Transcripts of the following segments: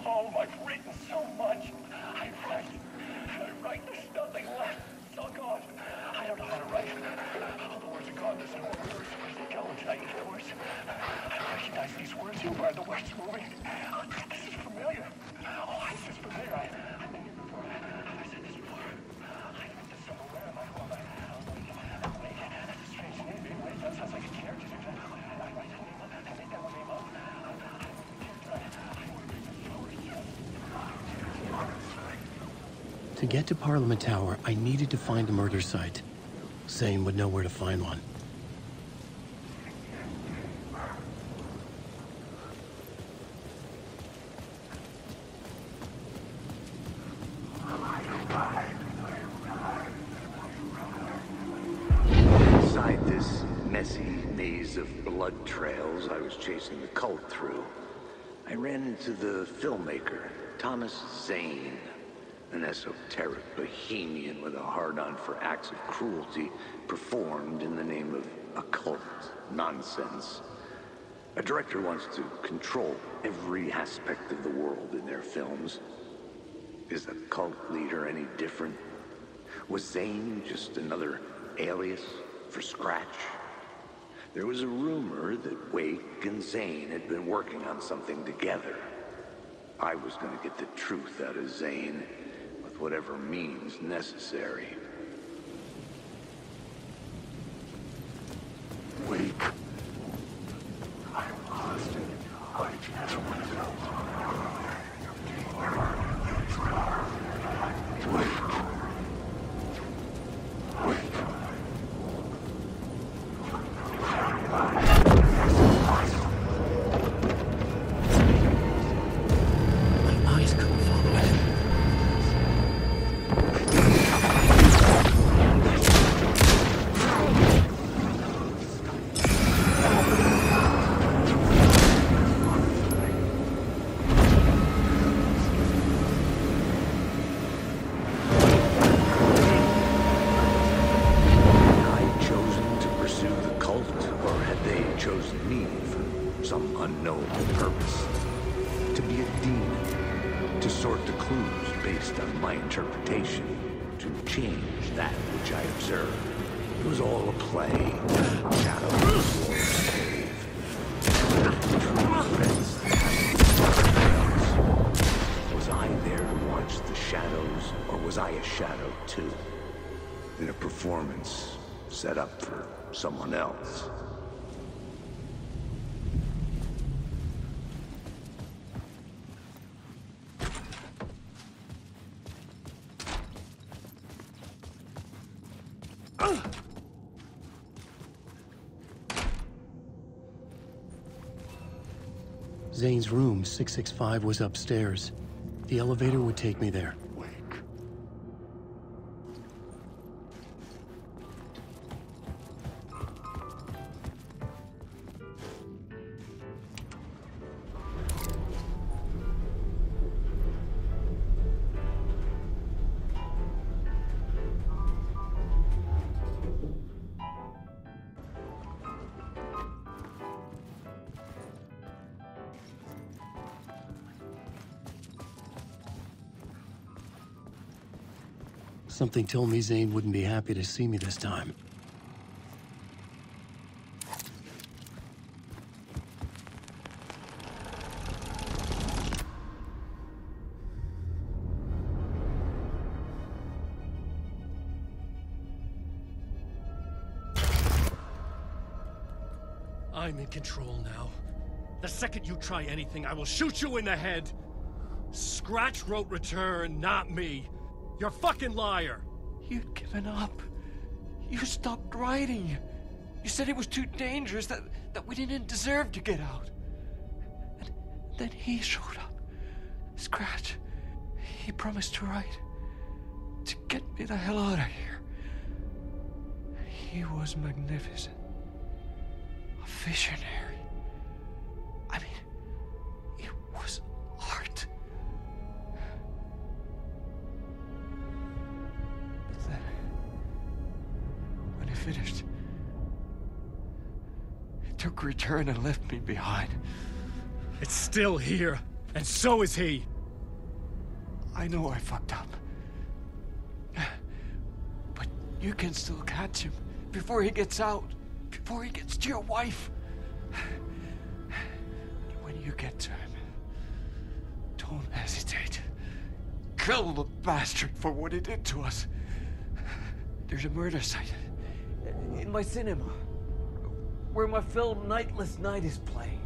home. I've written so much. I write. There's nothing left. It's all gone. I don't know how to write. All the words are gone. There's no more words. Where's the elegiac words? I recognize these words. You are the words moving. Oh, this is familiar. Oh, this is familiar. I've been here before. I've said this before. I wrote this somewhere. Where am I? Who am I? Wait, that's a strange name. Wait, that sounds like a character. I write a name up. I make that one name up. To get to Parliament Tower, I needed to find a murder site. Zane would know where to find one. Inside this messy maze of blood trails I was chasing the cult through, I ran into the filmmaker, Thomas Zane. An esoteric bohemian with a hard-on for acts of cruelty performed in the name of occult nonsense. A director wants to control every aspect of the world in their films. Is the cult leader any different? Was Zane just another alias for Scratch? There was a rumor that Wake and Zane had been working on something together. I was going to get the truth out of Zane, whatever means necessary. Wake. I'm lost. I just want to go. Wake. My eyes couldn't follow it. Set up for someone else. Zane's room, 665, was upstairs. The elevator would take me there. Something told me Zane wouldn't be happy to see me this time. I'm in control now. The second you try anything, I will shoot you in the head. Scratch wrote return, not me. You're a fucking liar! You'd given up. You stopped writing. You said it was too dangerous, that we didn't deserve to get out. And then he showed up. Scratch. He promised to write. To get me the hell out of here. He was magnificent. A visionary. I mean, it was art. But then, when he finished, it took a return and left me behind. It's still here, and so is he. I know I fucked up. But you can still catch him before he gets out, before he gets to your wife. When you get to him, don't hesitate. Kill the bastard for what he did to us. There's a murder site in my cinema where my film Nightless Night is playing.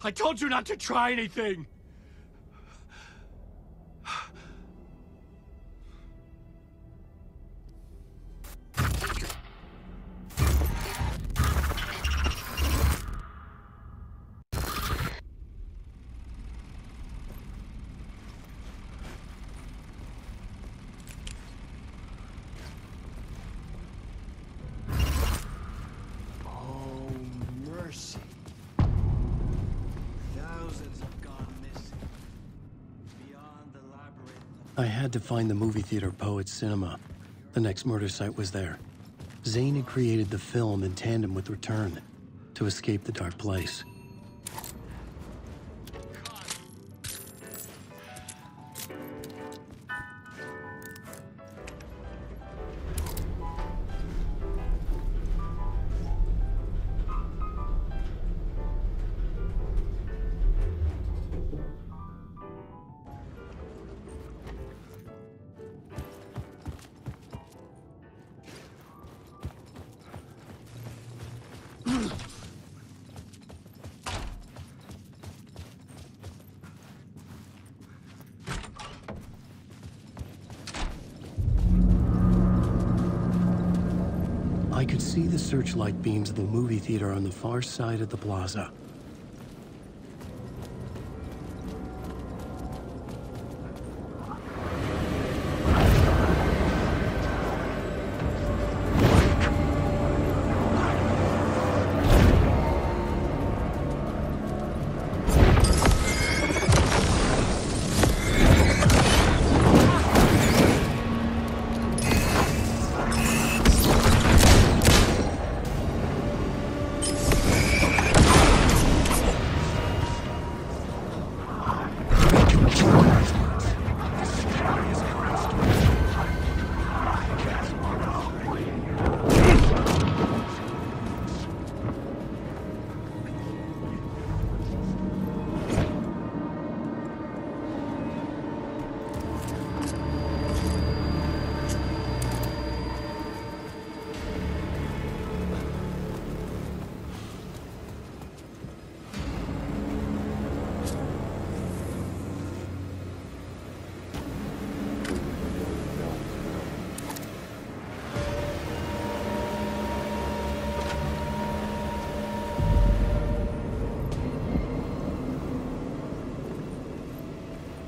I told you not to try anything! I had to find the movie theater Poet's Cinema. The next murder site was there. Zane had created the film in tandem with Return to escape the dark place. I could see the searchlight beams of the movie theater on the far side of the plaza.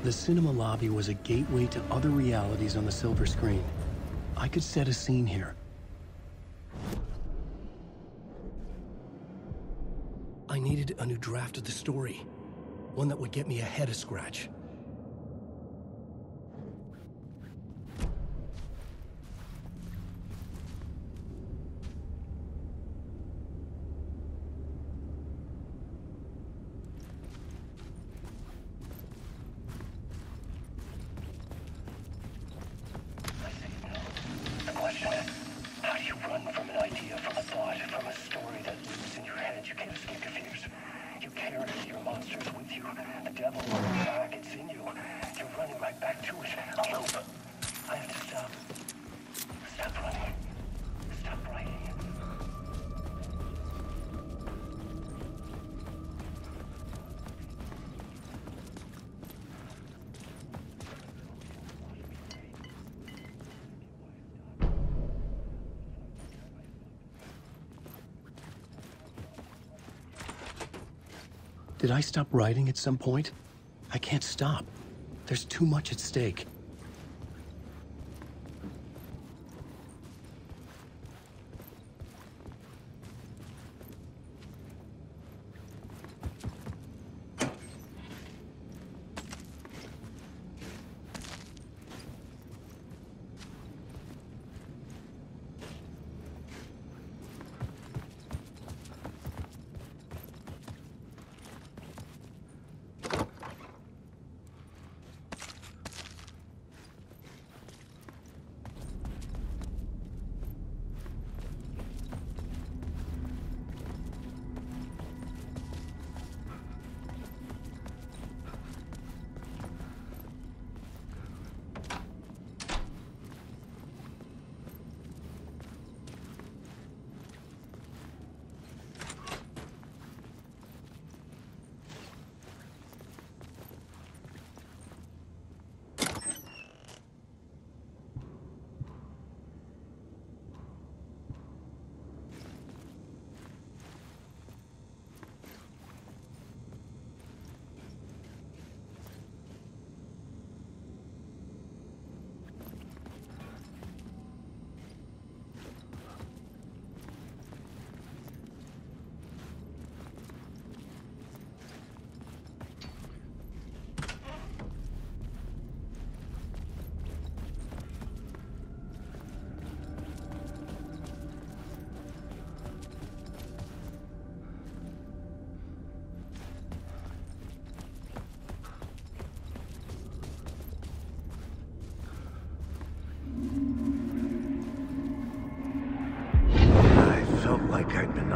The cinema lobby was a gateway to other realities on the silver screen. I could set a scene here. I needed a new draft of the story. One that would get me ahead of Scratch. Did I stop writing at some point? I can't stop. There's too much at stake.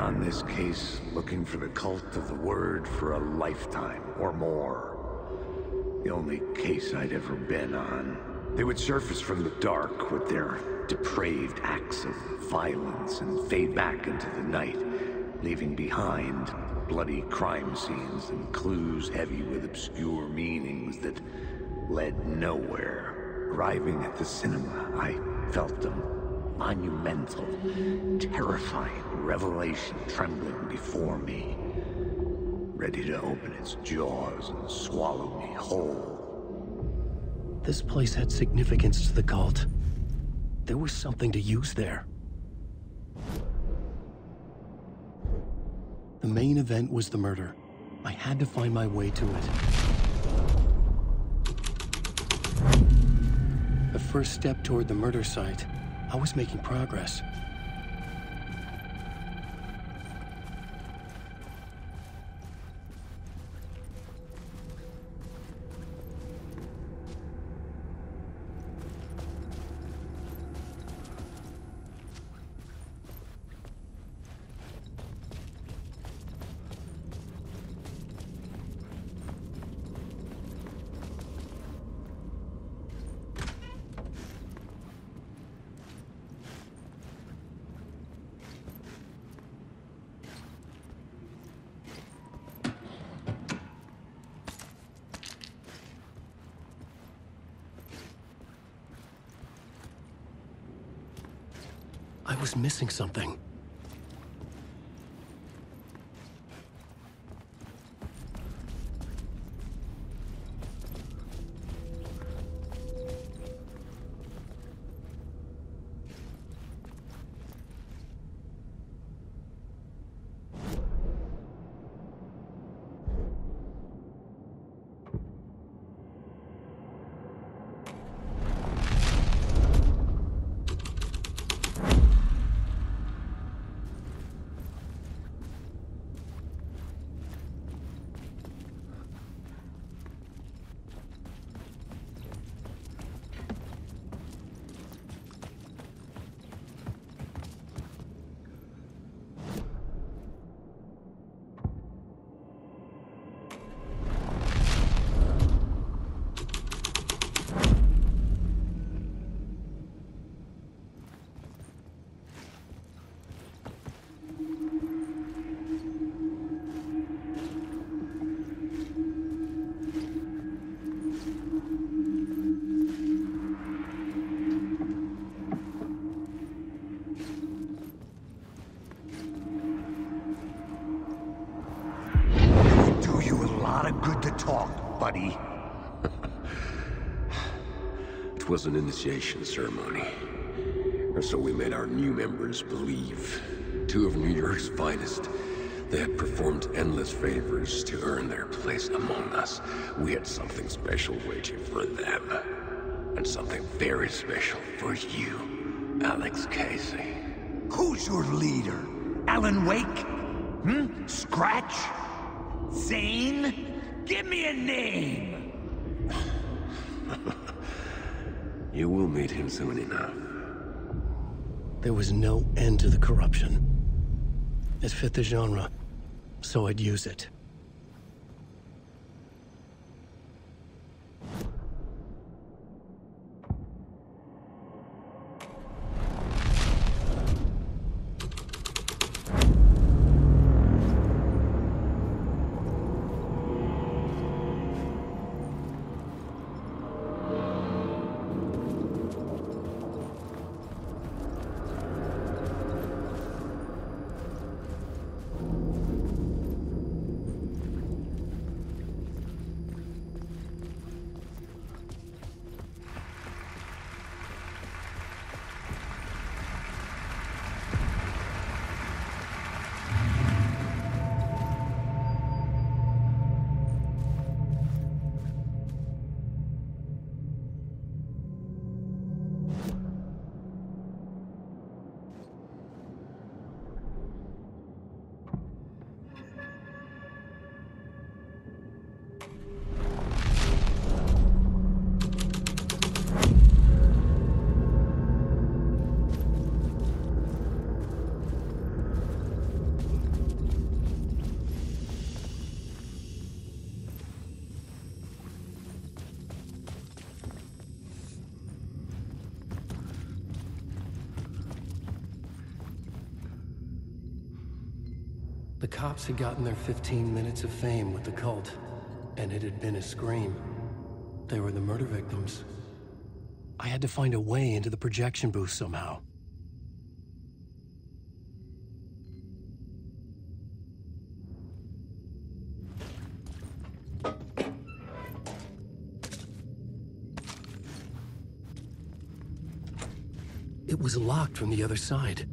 on this case looking for the cult of the word for a lifetime or more. The only case I'd ever been on. They would surface from the dark with their depraved acts of violence and fade back into the night, leaving behind bloody crime scenes and clues heavy with obscure meanings that led nowhere. Arriving at the cinema, I felt a monumental, terrifying revelation trembling before me, ready to open its jaws and swallow me whole. This place had significance to the cult. There was something to use there. The main event was the murder. I had to find my way to it. The first step toward the murder site, I was making progress. I was missing something. Good to talk, buddy. It was an initiation ceremony. Or so we made our new members believe. Two of New York's finest. They had performed endless favors to earn their place among us. We had something special waiting for them. And something very special for you, Alex Casey. Who's your leader? Alan Wake? Scratch? Zane? Give me a name! You will meet him soon enough. There was no end to the corruption. It fit the genre, so I'd use it. The cops had gotten their 15 minutes of fame with the cult, and it had been a scream. They were the murder victims. I had to find a way into the projection booth somehow. It was locked from the other side.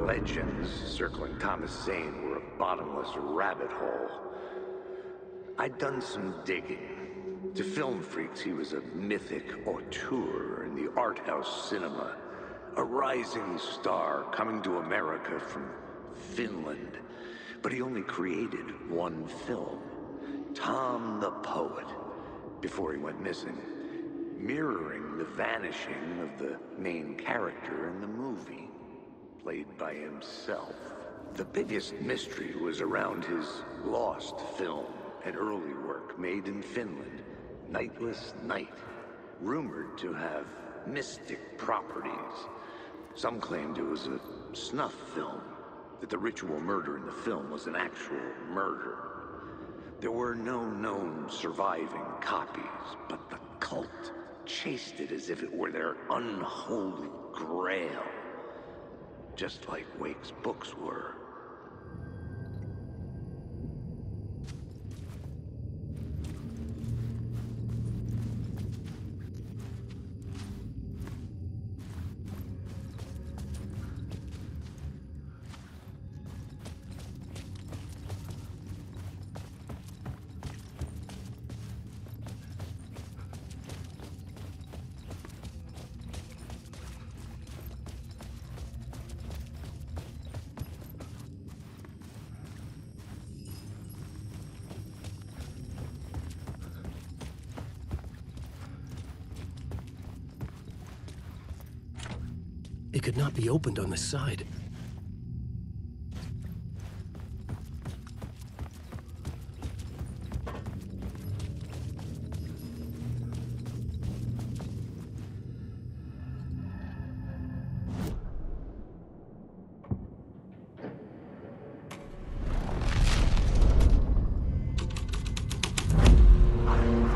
Legends circling Thomas Zane were a bottomless rabbit hole. I'd done some digging. To film freaks, he was a mythic auteur in the art house cinema. A rising star coming to America from Finland. But he only created one film, Tom the Poet, before he went missing, mirroring the vanishing of the main character in the movie. Played by himself. The biggest mystery was around his lost film, an early work made in Finland, Nightless Night, rumored to have mystic properties. Some claimed it was a snuff film, that the ritual murder in the film was an actual murder. There were no known surviving copies, but the cult chased it as if it were their unholy grail. Just like Wake's books were. It could not be opened on the side.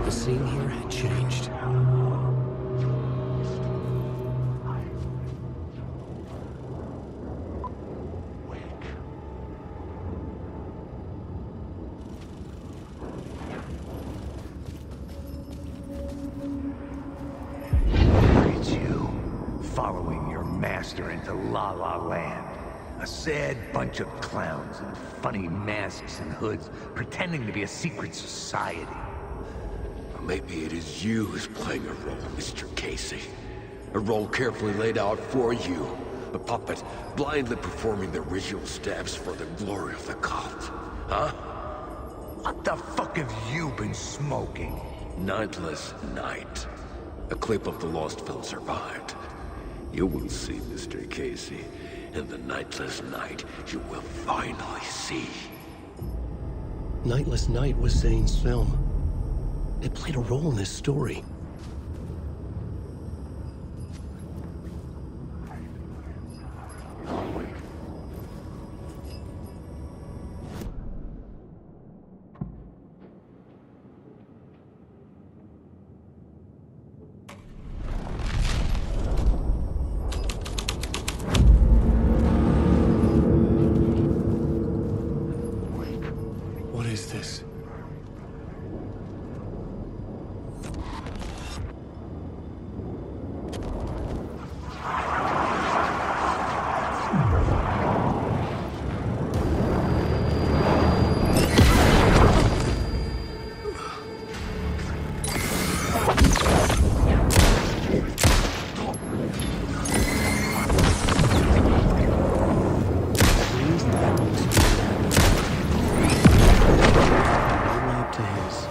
The scene here had changed. Following your master into La La Land. A sad bunch of clowns in funny masks and hoods, pretending to be a secret society. Maybe it is you who's playing a role, Mr. Casey. A role carefully laid out for you. A puppet, blindly performing the ritual steps for the glory of the cult. Huh? What the fuck have you been smoking? Nightless Night. A clip of the lost film survived. You will see, Mr. Casey. In the Nightless Night, you will finally see. Nightless Night was Zane's film. It played a role in this story. eyes.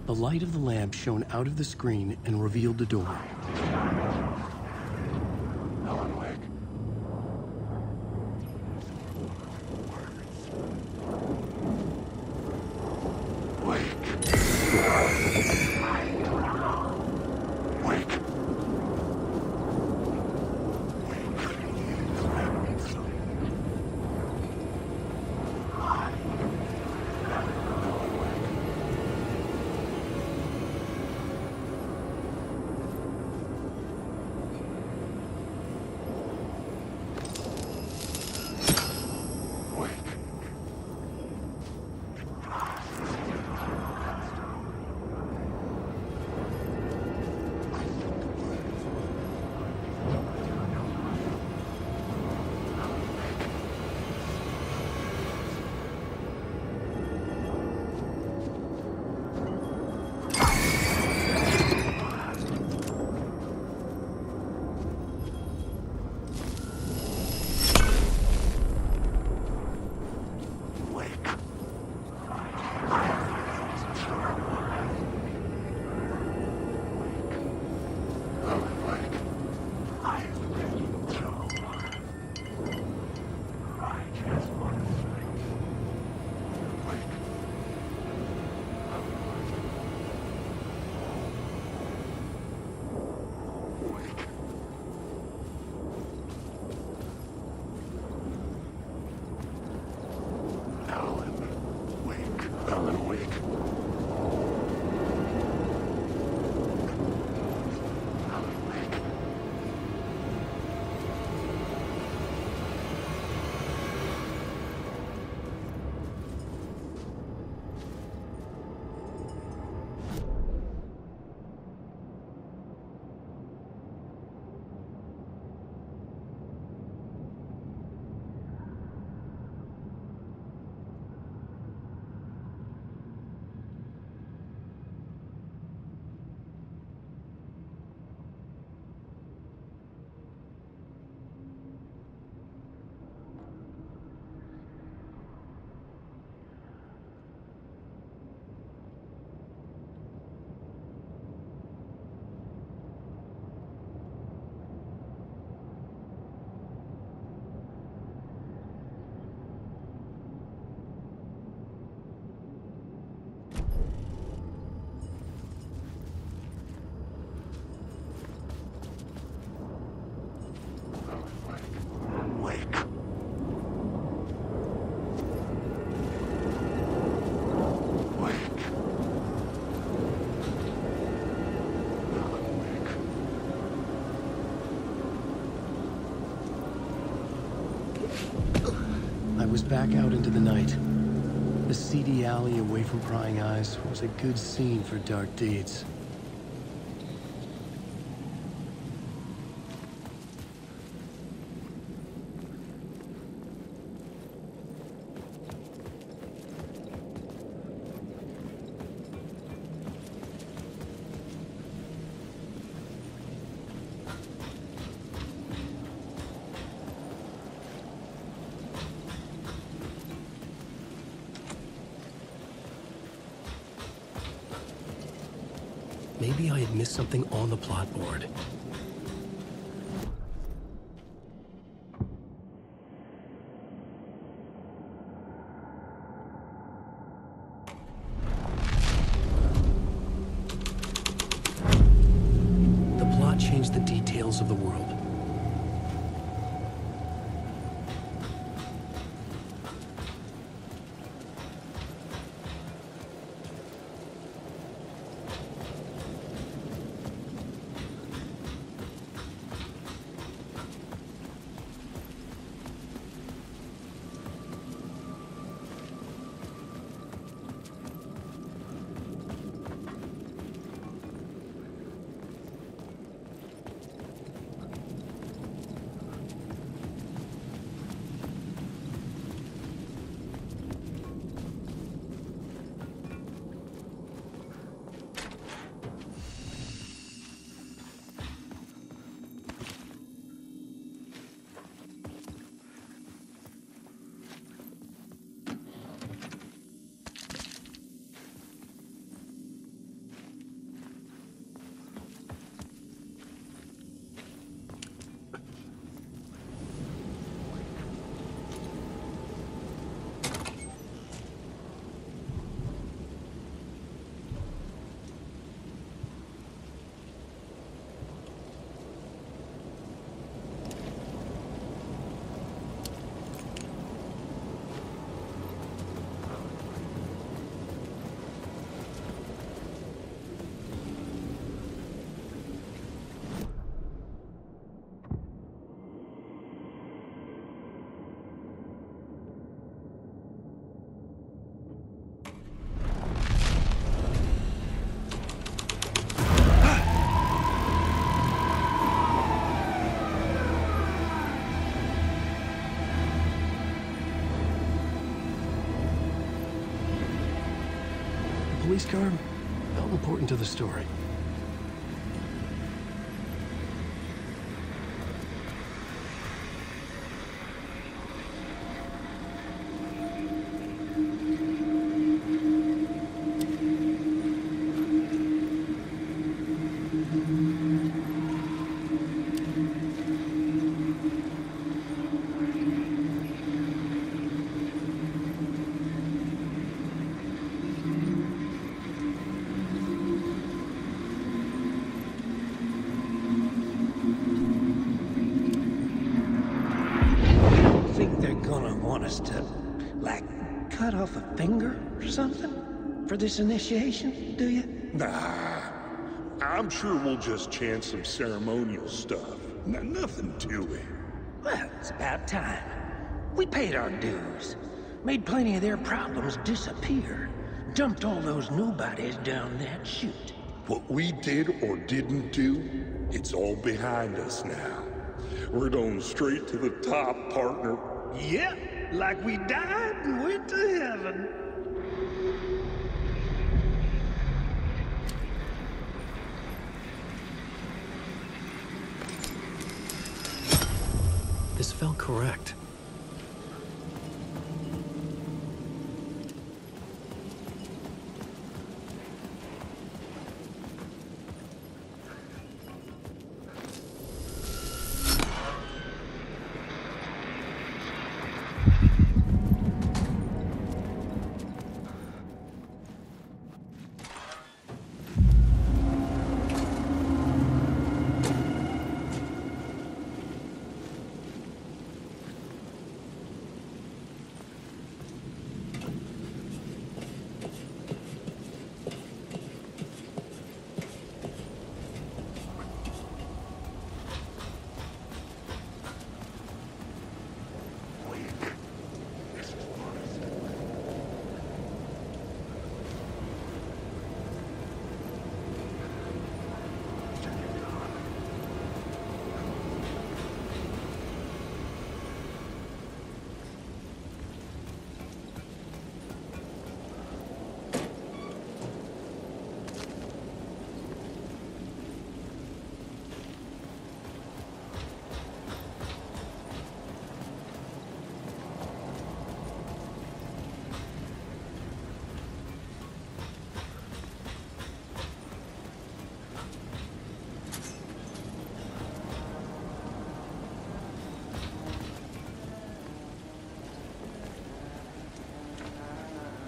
The light of the lamp shone out of the screen and revealed the door. Alan Wake. Wake. I was back out into the night. The seedy alley away from prying eyes was a good scene for dark deeds. Maybe I had missed something on the plot board. The plot changed the details of the world. police card felt important to the story. Cut off a finger or something for this initiation, do you? Nah, I'm sure we'll just chant some ceremonial stuff. Nothing to it. Well, it's about time. We paid our dues, made plenty of their problems disappear, dumped all those nobodies down that chute. What we did or didn't do, it's all behind us now. We're going straight to the top, partner. Yep. Like we died and went to heaven. This felt correct.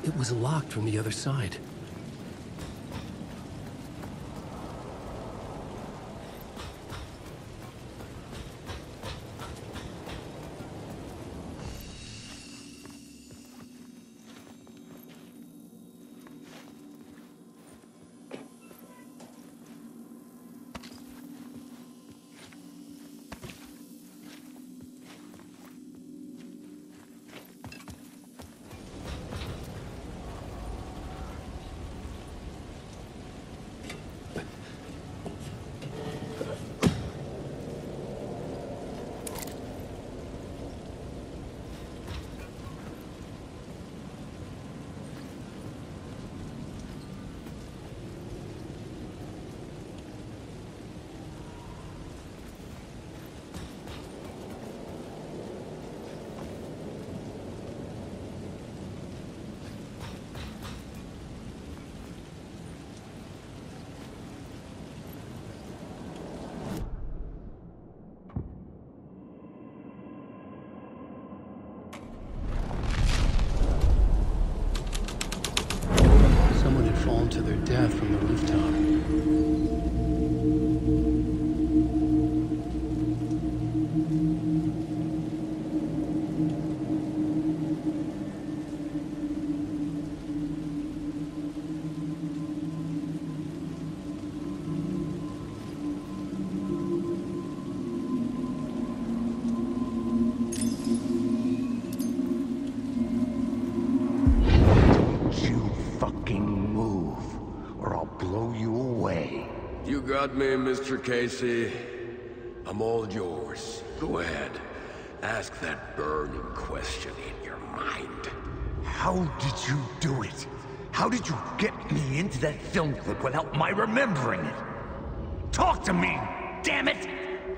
It was locked from the other side. Fallen to their death from the rooftop. Got me, Mr. Casey. I'm all yours. Go ahead. Ask that burning question in your mind. How did you do it? How did you get me into that film clip without my remembering it? Talk to me, damn it!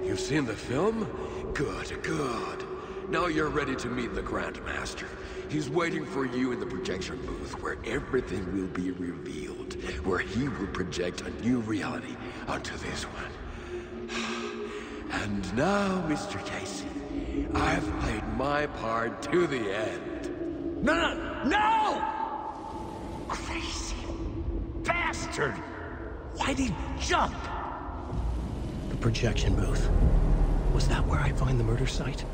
You've seen the film? Good, good. Now you're ready to meet the Grandmaster. He's waiting for you in the projection booth where everything will be revealed, where he will project a new reality onto this one. And now, Mr. Casey, I've played my part to the end. No! Crazy bastard! Why'd he jump? The projection booth. Was that where I find the murder site?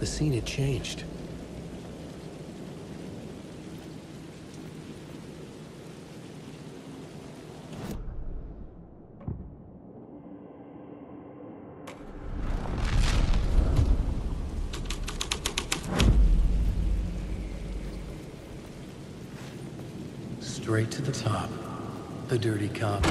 The scene had changed. Straight to the top. The dirty cop.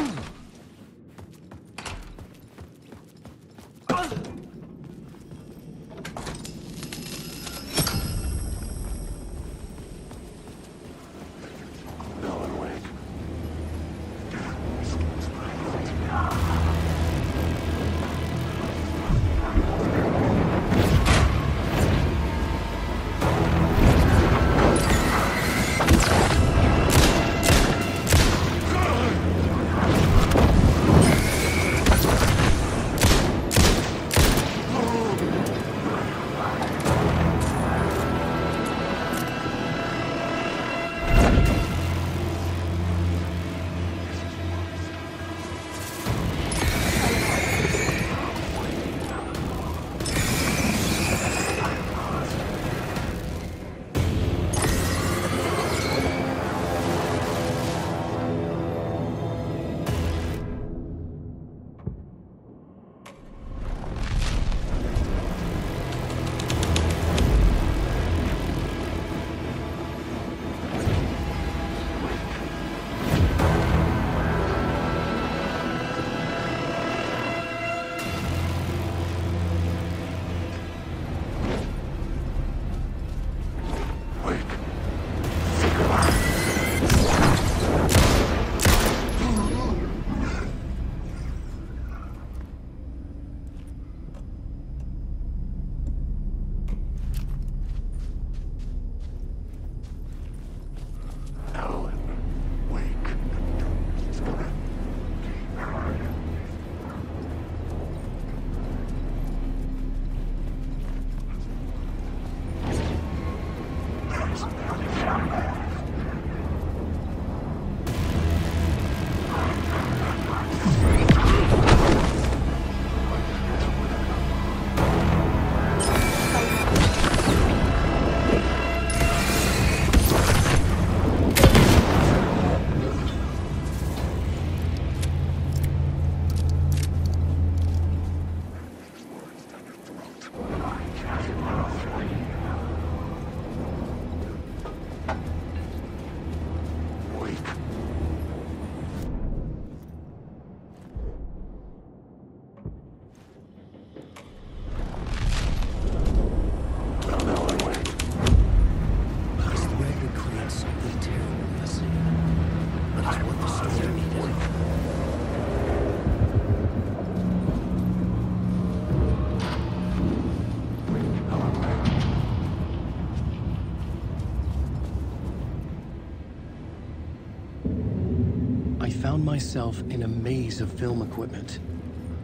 found myself in a maze of film equipment.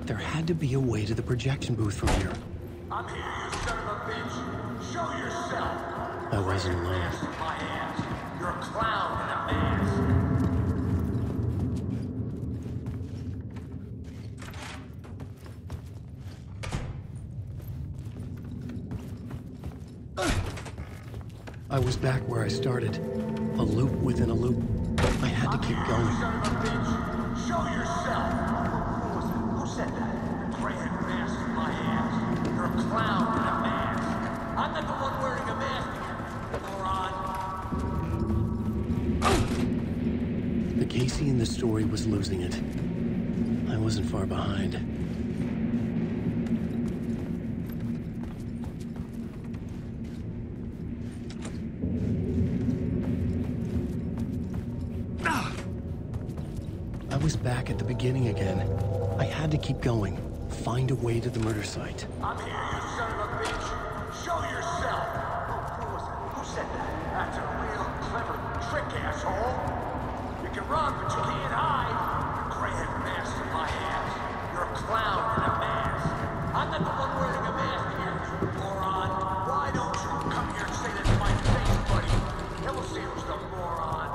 There had to be a way to the projection booth from here. I'm here, you son of a bitch. Show yourself. I wasn't alone. My ass. You're a clown in a mask. I was back where I started. A loop within a loop. I had to keep going. Son of a bitch. Show yourself. Who was it? Who said that? The gray-haired mask in my ass. You're a clown in a mask. I'm not the one wearing a mask, moron. The Casey in the story was losing it. I wasn't far behind. I was back at the beginning again. I had to keep going. Find a way to the murder site. I'm here, you son of a bitch. Show yourself. Who was it? Who said that? That's a real clever trick, asshole. You can run, but you can't hide. The gray-haired mask in my ass. You're a clown in a mask. I'm not the one wearing a mask here, you moron. Why don't you come here and say that to my face, buddy? Then we'll see who's the moron.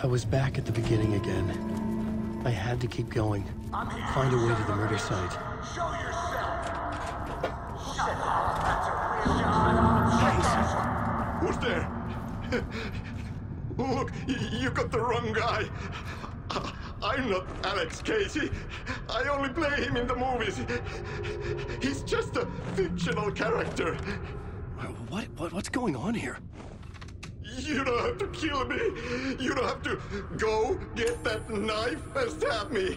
I was back at the beginning again. I had to keep going. Find a way to the murder site. Show yourself. Shut up. That's a real Who's there? Look, you got the wrong guy. I'm not Alex Casey. I only play him in the movies. He's just a fictional character. What's going on here? You don't have to kill me. You don't have to go get that knife and stab me.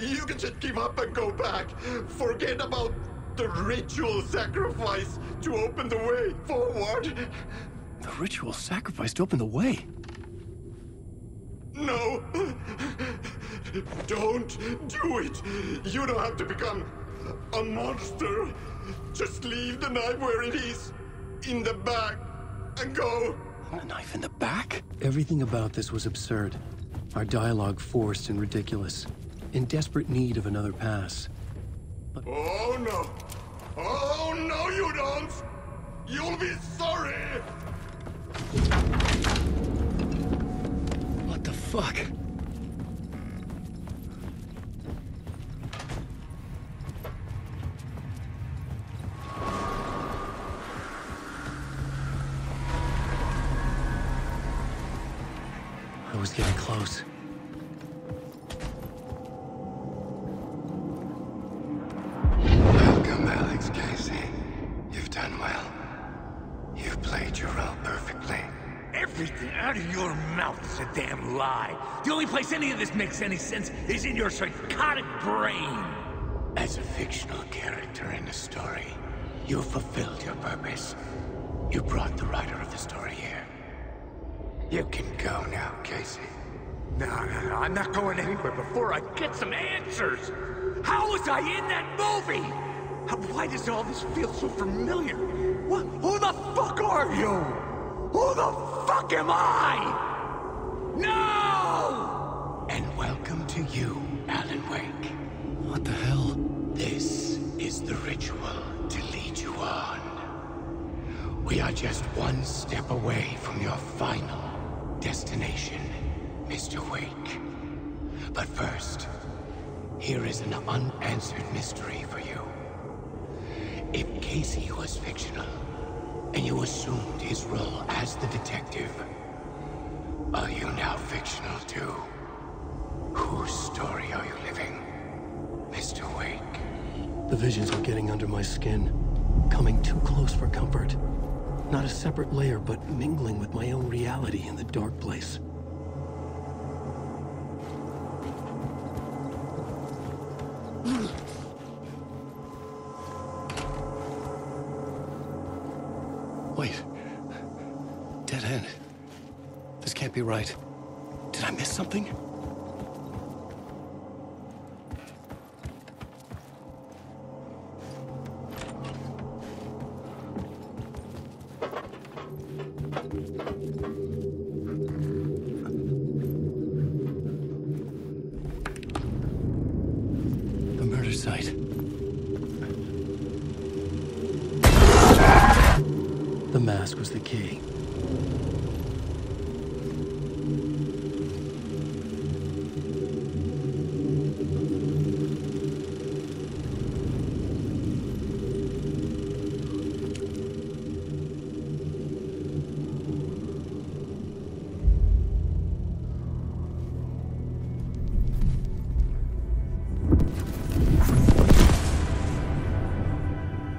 You can just give up and go back. Forget about the ritual sacrifice to open the way forward. The ritual sacrifice to open the way? No. Don't do it. You don't have to become a monster. Just leave the knife where it is, in the back, and go. A knife in the back? Everything about this was absurd. Our dialogue forced and ridiculous. In desperate need of another pass. But... Oh no! Oh no, you don't! You'll be sorry! What the fuck? I was getting close. Welcome, Alex Casey. You've done well. You've played your role perfectly. Everything out of your mouth is a damn lie. The only place any of this makes any sense is in your psychotic brain. As a fictional character in a story, you fulfilled your purpose. You brought the writer of the story here. You can go now, Casey. No, I'm not going anywhere before I get some answers. How was I in that movie? Why does all this feel so familiar? What? Who the fuck are you? Who the fuck am I? No! And welcome to you, Alan Wake. What the hell? This is the ritual to lead you on. We are just one step away from your final destination, Mr. Wake. But first, here is an unanswered mystery for you. If Casey was fictional, and you assumed his role as the detective, are you now fictional too? Whose story are you living, Mr. Wake? The visions were getting under my skin, coming too close for comfort. Not a separate layer, but mingling with my own reality in the dark place. Wait. Dead end. This can't be right. Did I miss something? The murder site. The mask was the key.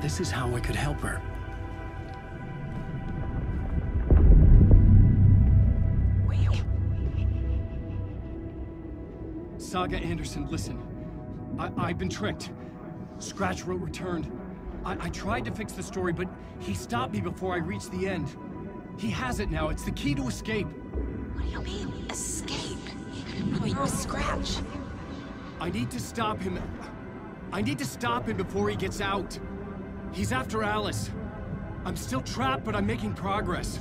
This is how I could help her. Saga Anderson, listen. I've been tricked. Scratch wrote returned. I tried to fix the story, but he stopped me before I reached the end. He has it now. It's the key to escape. What do you mean, escape? Wait, Scratch. I need to stop him. I need to stop him before he gets out. He's after Alice. I'm still trapped, but I'm making progress.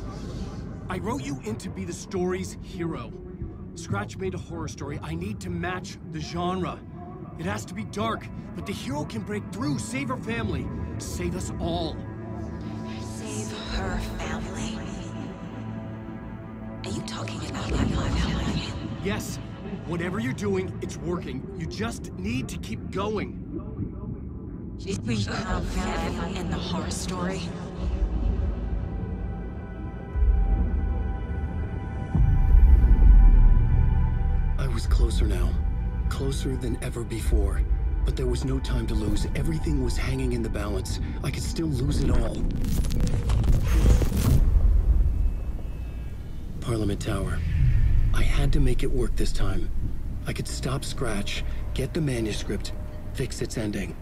I wrote you in to be the story's hero. Scratch made a horror story. I need to match the genre. It has to be dark, but the hero can break through, save her family, save us all. Save her family? Are you talking about my family? Yes. Whatever you're doing, it's working. You just need to keep going. We have family in the horror story. I was closer now. Closer than ever before. But there was no time to lose. Everything was hanging in the balance. I could still lose it all. Parliament Tower. I had to make it work this time. I could stop Scratch, get the manuscript, fix its ending.